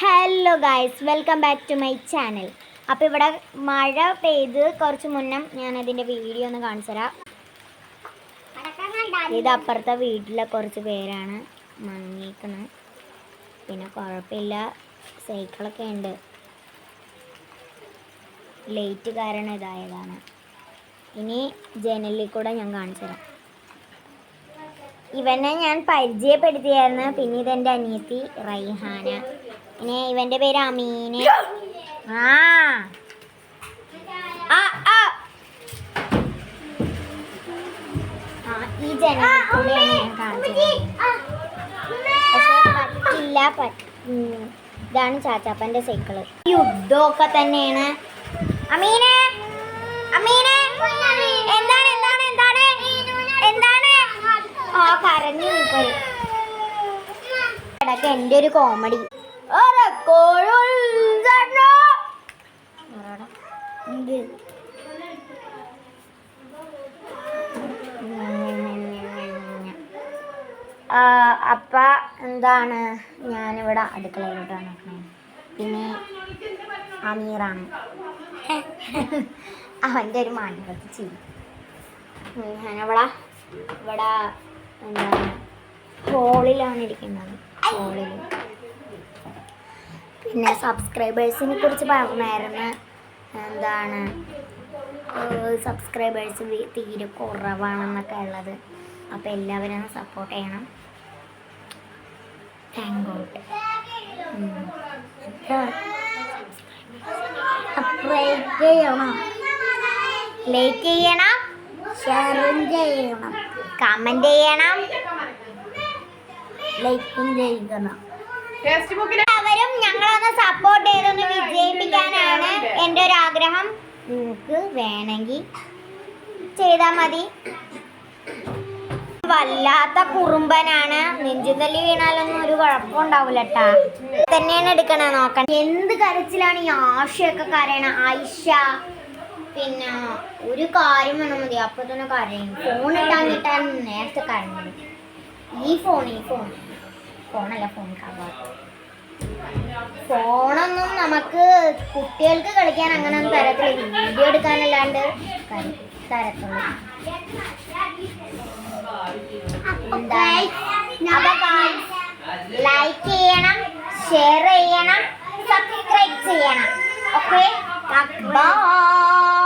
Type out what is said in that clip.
Hello guys, welcome back to my channel. അപ്പോൾ ഇവിടെ മഴ പെയ്ത് കുറച്ച് മുന്നേ ഞാനതിൻ്റെ വീഡിയോ ഒന്ന് കാണിച്ചു തരാം. ഇത് അപ്പുറത്തെ വീട്ടിലെ കുറച്ച് പേരാണ് മങ്ങിക്കുന്നത്. പിന്നെ കുഴപ്പമില്ല, സൈക്കിളൊക്കെ ഉണ്ട്. ലൈറ്റ് കാരണം ഇതായതാണ്. ഇനി ജനലിൽ കൂടെ ഞാൻ കാണിച്ചു തരാം. ഇവനെ ഞാൻ പരിചയപ്പെടുത്തിയായിരുന്നു. പിന്നെ ഇതെൻ്റെ അനിയത്തി റൈഹാന. പിന്നെ ഇവൻ്റെ പേര് അമീന്. ഈ ജനലിൽ കൂടെയാണ് ഞാൻ കാണിച്ചത്. പക്ഷെ പറ്റില്ല. ഇതാണ് ചാച്ചാപ്പൻ്റെ സൈക്കിള്. യുദ്ധമൊക്കെ തന്നെയാണ്. അമീനെ അമീനെ എന്താണ് എന്താണ് എന്താണ് എന്താണ് കരഞ്ഞു നിൽക്കല്. ഇടയ്ക്ക് എൻ്റെ ഒരു കോമഡി. അപ്പ എന്താണ് ഞാനിവിടെ അടുക്കളയിലോട്ടാണ് നോക്കുന്നത്. പിന്നെ അമീറാണ്, അവൻ്റെ ഒരു മണ്ടത്ത് ചെയ്യും. ഞാനിവിടെ എന്താണ് ഹോളിലാണ് ഇരിക്കുന്നത്. ഹോളിൽ പിന്നെ സബ്സ്ക്രൈബേഴ്സിനെ കുറിച്ച് പറഞ്ഞായിരുന്നു. എന്താണ് സബ്സ്ക്രൈബേഴ്സ് തീരെ കുറവാണെന്നൊക്കെ ഉള്ളത്. അപ്പോൾ എല്ലാവരും സപ്പോർട്ട് ചെയ്യണം. Thank God. ലൈക്ക് ചെയ്യണം, ഷെയറും ചെയ്യണം, കമൻറ്റ് ചെയ്യണം, ലൈക്കും ചെയ്യണം. അവരും ഞങ്ങളൊന്ന് സപ്പോർട്ട് ചെയ്തൊന്ന് വിജയിപ്പിക്കാനാണ് എൻ്റെ ഒരു ആഗ്രഹം. നിങ്ങൾക്ക് വേണമെങ്കിൽ ചെയ്താൽ മതി. വല്ലാത്ത കുറുമ്പനാണ്. നെഞ്ചുതല്ലി വീണാലൊന്നും ഒരു കുഴപ്പമുണ്ടാവില്ല കേട്ടാ. തന്നെയാണ് എടുക്കണേ. നോക്കണം എന്ത് കരച്ചിലാണ് ഈ ആശയൊക്കെ കരയണ. ആയിഷ പിന്നെ ഒരു കാര്യം വേണം മതി, അപ്പൊ തന്നെ കരയും. ഫോൺ ഇട്ടാൻ നേരത്തെ കരഞ്ഞത്. ഈ ഫോണല്ല, ഫോൺ കവർ. ഫോണൊന്നും നമുക്ക് കുട്ടികൾക്ക് കളിക്കാൻ അങ്ങനെ ഒന്നും തരത്തില്ല. വീഡിയോ എടുക്കാനല്ലാണ്ട് തരത്തുള്ളൂ. ലൈക്ക് ചെയ്യണം, ഷെയർ ചെയ്യണം, സബ്സ്ക്രൈബ് ചെയ്യണം. Okay, by.